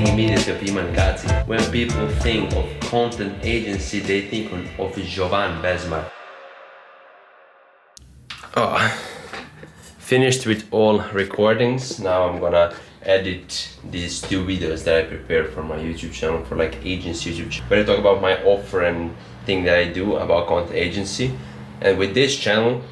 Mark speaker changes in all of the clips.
Speaker 1: think immediately of Iman Gazzi. When people think of content agency, they think of Jovan Bezmar. Finished with all recordings. Now I'm gonna edit these 2 videos that I prepared for my YouTube channel, for like agency YouTube channel, where I talk about my offer and thing that I do about content agency. And with this channel,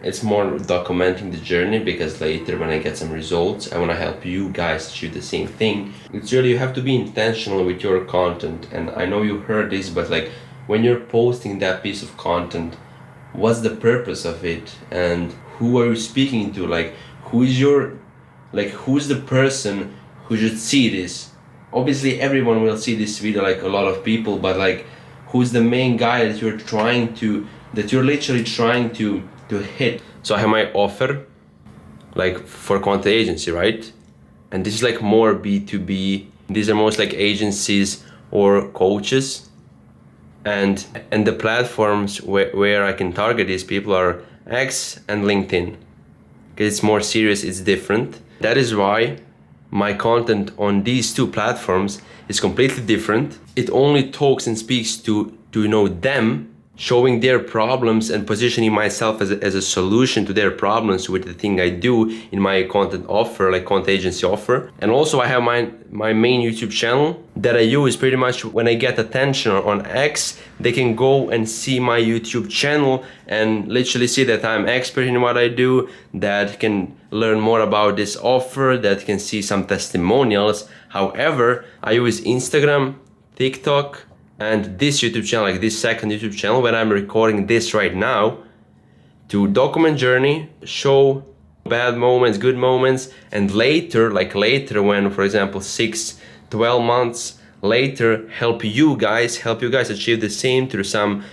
Speaker 1: it's more documenting the journey, because later when I get some results, I want to help you guys achieve the same thing. It's really, you have to be intentional with your content. And I know you heard this, but like when you're posting that piece of content, what's the purpose of it, and who are you speaking to? Like who's the person who should see this? Obviously everyone will see this video, like a lot of people, but like who's the main guy that you're literally trying to hit? So I have my offer like for content agency, right? And this is like more B2B. These are most like agencies or coaches, and the platforms where I can target these people are X and LinkedIn, because it's more serious, it's different. That is why my content on these 2 platforms is completely different. It only talks and speaks to them, showing their problems and positioning myself as a solution to their problems with the thing I do in my content offer, like content agency offer. And also I have my main YouTube channel that I use pretty much when I get attention on X. They can go and see my YouTube channel and literally see that I'm expert in what I do, that can learn more about this offer, that can see some testimonials. However, I use Instagram, TikTok, and this YouTube channel, like this second YouTube channel where I'm recording this right now, to document journey, show bad moments, good moments, and later when, for example, 6-12 months later, help you guys achieve the same through some,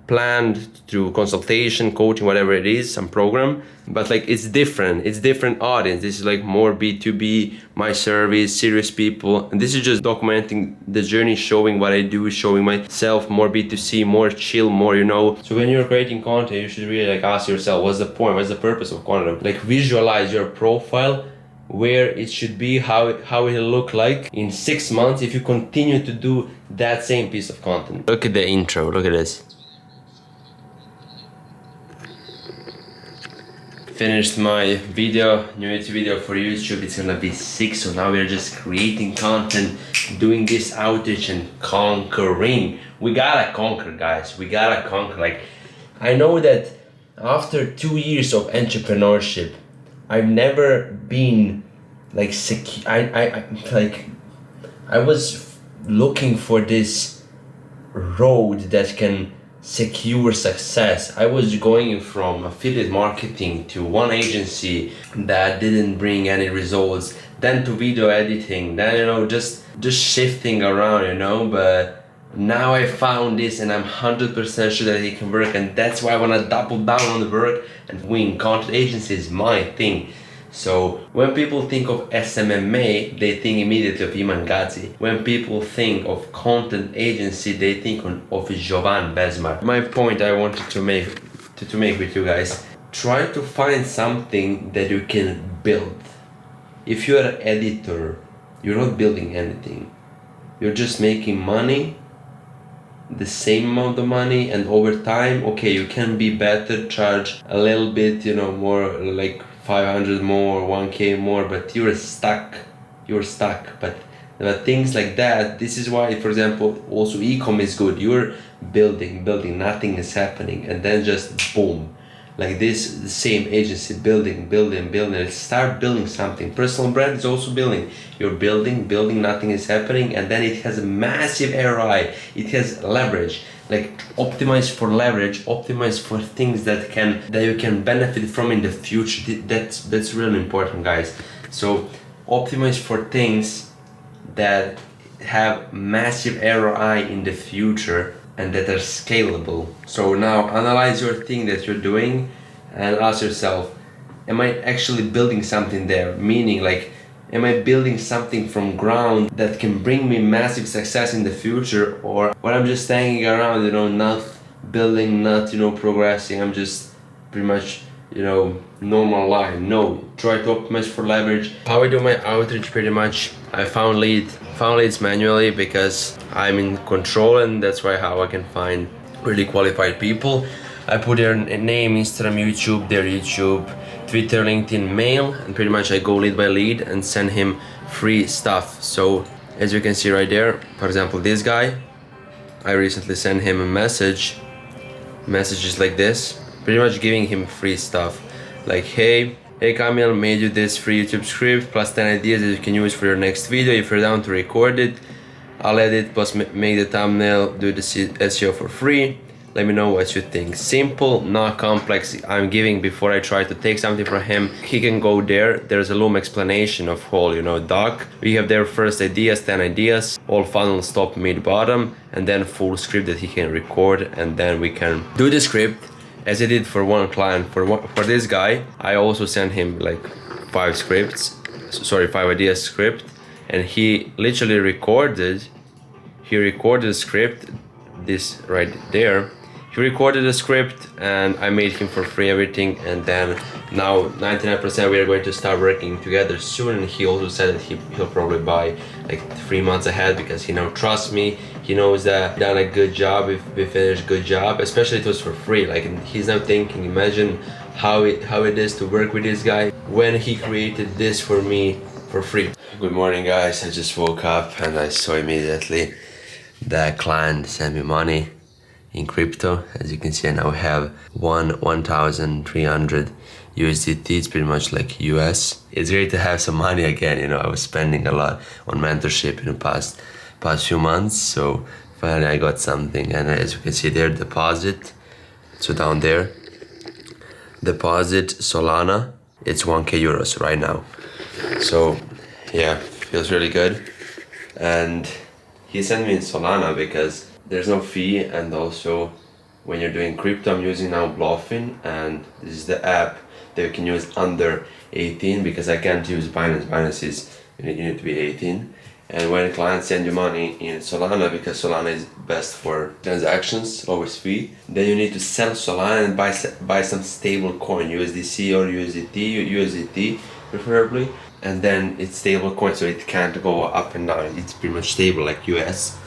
Speaker 1: planned, through consultation, coaching, whatever it is, some program. But like it's different audience. This is like more B2B, my service, serious people, and this is just documenting the journey, showing what I do, showing myself, more B2C, more chill, more, So when you're creating content, you should really like ask yourself, what's the point, what's the purpose of content? Like visualize your profile, where it should be, how it'll look like in 6 months if you continue to do that same piece of content. Look at the intro, look at this. Finished my video, new YouTube video for YouTube. It's gonna be 6, so now we're just creating content, doing this outage and conquering. We gotta conquer, guys, we gotta conquer. Like, I know that after 2 years of entrepreneurship, I've never been like I was looking for this road that can secure success. I was going from affiliate marketing to one agency that didn't bring any results, then to video editing, then just shifting around, but now I found this and I'm 100% sure that it can work, and that's why I want to double down on the work and win. Content agency is my thing. So when people think of smma, they think immediately of Iman Gazzi. When people think of content agency, they think of Jovan Bezmar. My point I wanted to make with you guys, try to find something that you can build. If you're an editor, you're not building anything. You're just making money, the same amount of money, and over time, okay, you can be better, charge a little bit, more, like 500 more, 1k more, but you're stuck. But things like that, this is why, for example, also e-com is good. You're building, nothing is happening, and then just boom. Like this, the same agency, building. Start building something. Personal brand is also building. You're building, nothing is happening, and then it has a massive ROI. It has leverage. Like optimize for leverage, optimize for things that you can benefit from in the future. That's really important, guys. So optimize for things that have massive ROI in the future and that are scalable. So now analyze your thing that you're doing and ask yourself, am I actually building something there? Meaning, like, am I building something from ground that can bring me massive success in the future, or I'm just hanging around, not building, not progressing. I'm just pretty much normal lie. No, try to optimize for leverage. How I do my outreach, pretty much I found leads manually because I'm in control, and that's why how I can find really qualified people. I put their name, Instagram, YouTube, their YouTube, Twitter, LinkedIn, mail, and pretty much I go lead by lead and send him free stuff. So as you can see right there, for example, this guy, I recently sent him a messages like this, pretty much giving him free stuff. Like, hey Camille, made you this free YouTube script plus 10 ideas that you can use for your next video. If you're down to record it, I'll edit plus make the thumbnail, do the SEO for free. Let me know what you think. Simple, not complex. I'm giving before I try to take something from him. He can go there. There's a Loom explanation of whole, doc. We have their first ideas, 10 ideas, all funnels, top, mid, bottom, and then full script that he can record, and then we can do the script as I did for one client. For this guy, I also sent him like 5 ideas script, and he literally recorded the script, this right there. He recorded the script and I made him for free everything, and then now 99% we are going to start working together soon. And he also said that he'll probably buy like 3 months ahead because he now trusts me. He knows that I've done a good job, if we finish good job, especially it was for free. Like, and he's now thinking, imagine how it is to work with this guy when he created this for me for free. Good morning guys, I just woke up and I saw immediately the client sent me money in crypto. As you can see, I now have 1,300 USDT. It's pretty much like US. It's great to have some money again. I was spending a lot on mentorship in the past few months, so finally I got something. And as you can see there, deposit. So down there, deposit Solana. It's 1k euros right now. So yeah, feels really good. And he sent me in Solana because there's no fee, and also when you're doing crypto, I'm using now Bluffin, and this is the app that you can use under 18 because I can't use Binance. Binance is you need to be 18. And when clients send you money in Solana, because Solana is best for transactions, lowest fee, then you need to sell Solana and buy some stable coin, USDC or USDT preferably, and then it's stable coin, so it can't go up and down. It's pretty much stable like US.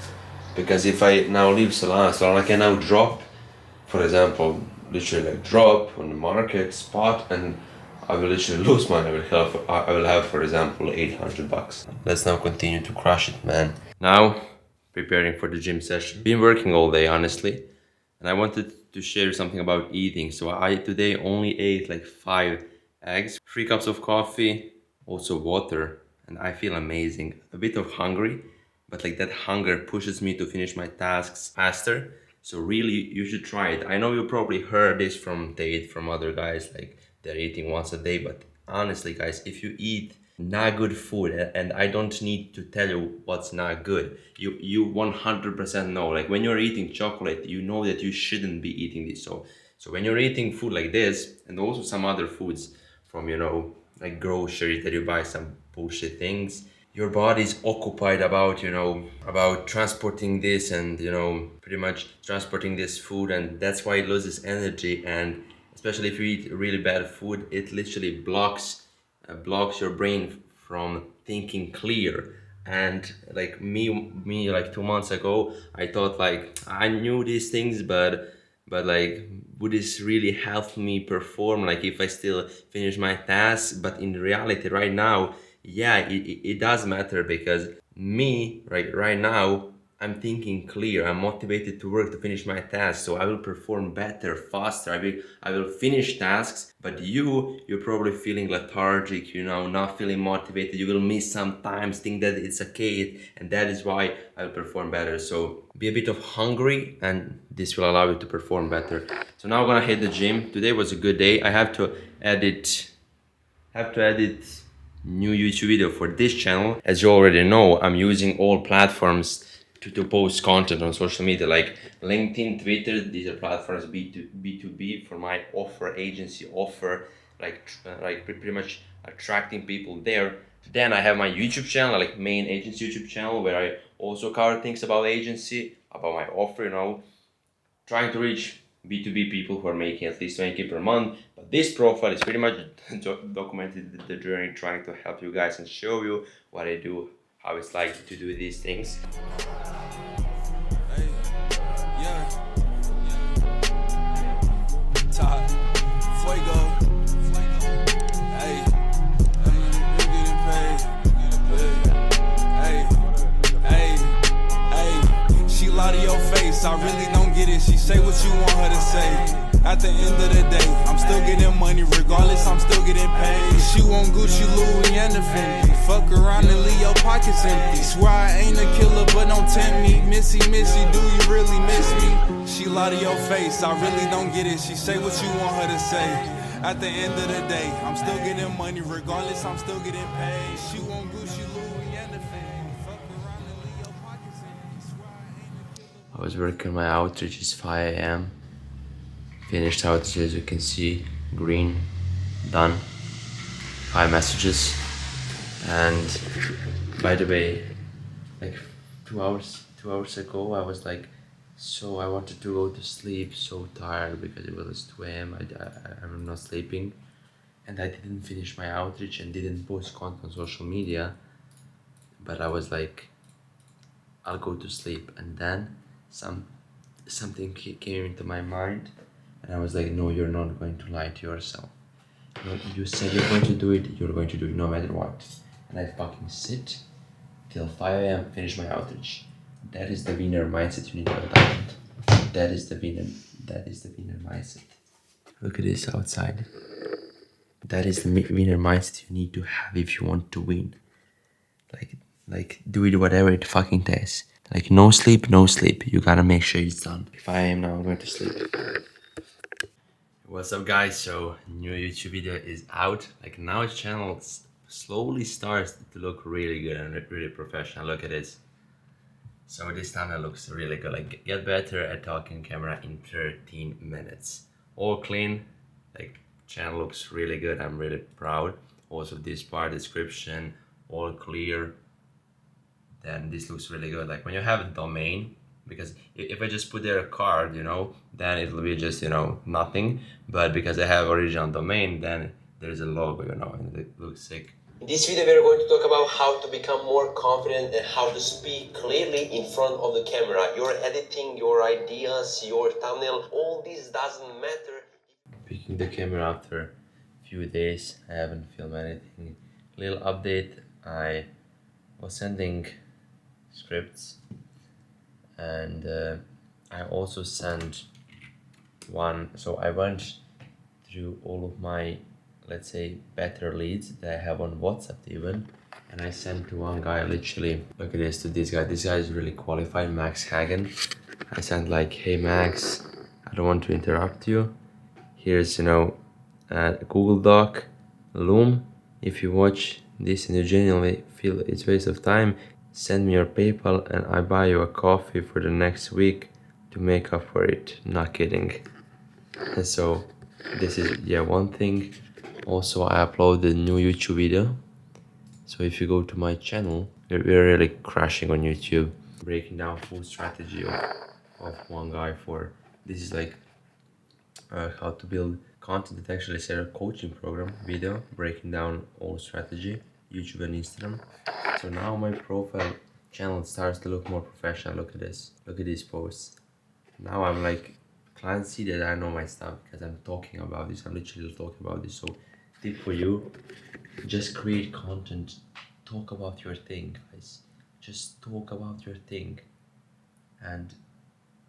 Speaker 1: Because if I now leave Solana can now drop, for example, literally like drop on the market spot, and I will literally lose money. I will have, for example, 800 bucks. Let's now continue to crush it, man. Now, preparing for the gym session. Been working all day, honestly, and I wanted to share something about eating. So I today only ate like 5 eggs, 3 cups of coffee, also water, and I feel amazing. A bit of hungry, but like that hunger pushes me to finish my tasks faster. So really, you should try it. I know you probably heard this from Tate, from other guys, like they're eating once a day, but honestly guys, if you eat not good food, and I don't need to tell you what's not good, you 100% know. Like when you're eating chocolate, you know that you shouldn't be eating this. So when you're eating food like this, and also some other foods from like groceries that you buy, some bullshit things, your body is occupied about about transporting this, and pretty much transporting this food, and that's why it loses energy. And especially if you eat really bad food, it literally blocks your brain from thinking clear. And like me like 2 months ago, I thought like I knew these things, but like, would this really help me perform, like if I still finish my tasks? But in reality right now, yeah, it does matter, because me right now, I'm thinking clear, I'm motivated to work to finish my tasks, so I will perform better, faster, I will finish tasks. But you're probably feeling lethargic, not feeling motivated, you will miss sometimes, think that it's okay, and that is why I'll perform better. So be a bit of hungry, and this will allow you to perform better. So now I'm gonna hit the gym. Today was a good day. I have to edit new YouTube video for this channel. As you already know, I'm using all platforms to post content on social media, like LinkedIn, Twitter. These are platforms B2B for my agency offer, like pretty much attracting people there. Then I have my YouTube channel, like main agency YouTube channel, where I also cover things about agency, about my offer, trying to reach B2B people who are making at least 20K per month. But this profile is pretty much documented the journey, trying to help you guys and show you what I do, how it's like to do these things.
Speaker 2: Hey, yeah, top, fuego. Hey, you getting paid. Hey, hey, hey. She lie to your face, I really don't get it. She say what you want her to say. At the end of the day, I'm still getting money regardless, I'm still getting paid. She want Gucci, Louis, and the Fendi. Fuck around and leave your pockets empty. Swear I ain't a killer, but don't tempt me. Missy, Missy, do you really miss me? She lie to your face, I really don't get it. She say what you want her to say. At the end of the day, I'm still getting money regardless, I'm still getting paid. She want Gucci, Louis, and the Fendi. Fuck around and leave your pockets empty. Swear I ain't a killer.
Speaker 1: I was working my outreach, it's 5 a.m. Finished outreach, as you can see, green, done. 5 messages. And by the way, like 2 hours ago, I was like, so I wanted to go to sleep, so tired because it was 2 a.m. I'm not sleeping, and I didn't finish my outreach and didn't post content on social media. But I was like, I'll go to sleep, and then something came into my mind, and I was like, no, you're not going to lie to yourself. No, you said you're going to do it, you're going to do it no matter what. And I fucking sit till 5 a.m. finish my outreach. That is the winner mindset you need to adopt. That is the winner mindset. Look at this outside. That is the winner mindset you need to have if you want to win. Like do it whatever it fucking takes. Like no sleep, no sleep. You gotta make sure it's done. 5 a.m. now, I'm going to sleep. What's up, guys? So new YouTube video is out. Like now channel slowly starts to look really good and really professional. Look at this. So this thumbnail looks really good. Like get better at talking camera in 13 minutes. All clean. Like channel looks really good. I'm really proud. Also this part description all clear. Then this looks really good. Like when you have a domain, because if I just put there a card, you know, then it will be just, you know, nothing. But because I have original domain, then there's a logo, you know, and it looks sick. In this video, we're going to talk about how to become more confident and how to speak clearly in front of the camera. Your editing, your ideas, your thumbnail, all this doesn't matter. Picking the camera after a few days, I haven't filmed anything. Little update, I was sending scripts, and I also sent one, so I went through all of my, let's say, better leads that I have on WhatsApp even, and I sent to one guy, literally, look at this, to this guy is really qualified, Max Hagen. I sent like, hey Max, I don't want to interrupt you, here's, you know, a Google Doc, Loom, if you watch this and you genuinely feel it's waste of time, send me your PayPal and I buy you a coffee for the next week to make up for it. Not kidding. And so this is, yeah, one thing. Also, I uploaded a new YouTube video. So if you go to my channel, we're really crashing on YouTube. Breaking down full strategy of one guy for, this is like how to build content that actually is a coaching program video, breaking down all strategy, YouTube and Instagram. So now my profile channel starts to look more professional. Look at this. Look at these posts. Now I'm like, clients see that I know my stuff because I'm talking about this. I'm literally talking about this. So tip for you, just create content. Talk about your thing, guys. Just talk about your thing. And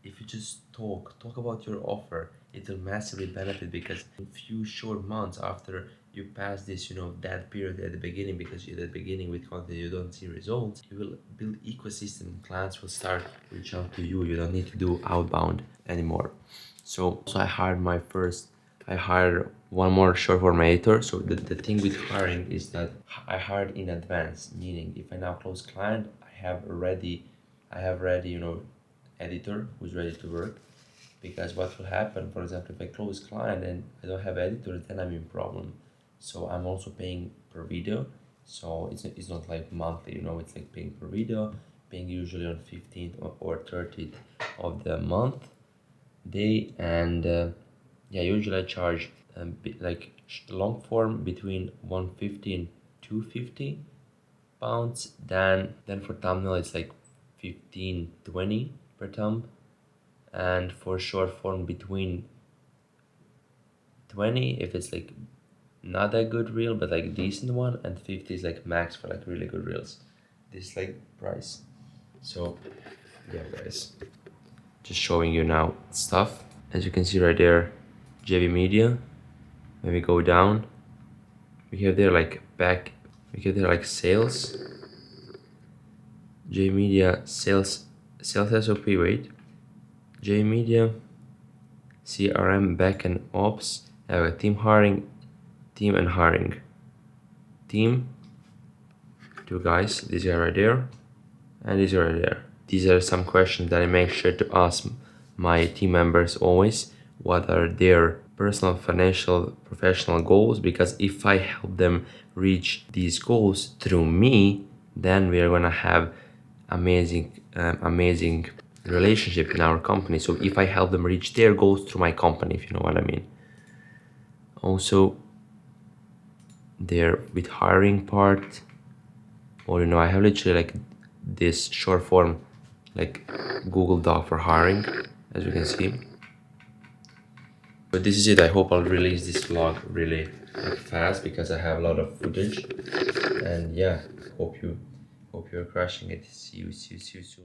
Speaker 1: if you just talk about your offer, it will massively benefit, because in few short months after you pass this, you know, that period at the beginning, because at the beginning with content you don't see results, you will build ecosystem. Clients will start reach out to you. You don't need to do outbound anymore. So I hired one more short form editor. So the thing with hiring is that I hired in advance, meaning if I now close client, I have ready, you know, editor who's ready to work. Because what will happen, for example, if I close client and I don't have editor, then I'm in problem. So I'm also paying per video. So it's not like monthly, you know, it's like paying per video, paying usually on 15th or 30th of the month. day, and yeah, usually I charge like long form between 150 and 250 pounds. Then for thumbnail it's like 15-20 per thumb, and for short form between 20 if it's like not that good reel but like decent one, and 50 is like max for like really good reels. This like price. So yeah guys, just showing you now stuff. As you can see right there, JV Media. When we go down, we have there like we have there like sales, JV Media sales SOP. Wait, JV Media CRM back and ops. I have a team and hiring. Team, 2 guys, these are right there, and these are right there. These are some questions that I make sure to ask my team members always. What are their personal, financial, professional goals? Because if I help them reach these goals through me, then we are gonna have amazing relationship in our company. So if I help them reach their goals through my company, if you know what I mean. Also, there with hiring part, or I have literally like this short form like Google Doc for hiring, as you can see. But this is it. I hope I'll release this vlog really like fast because I have a lot of footage, and yeah, hope you're crushing it. See you soon.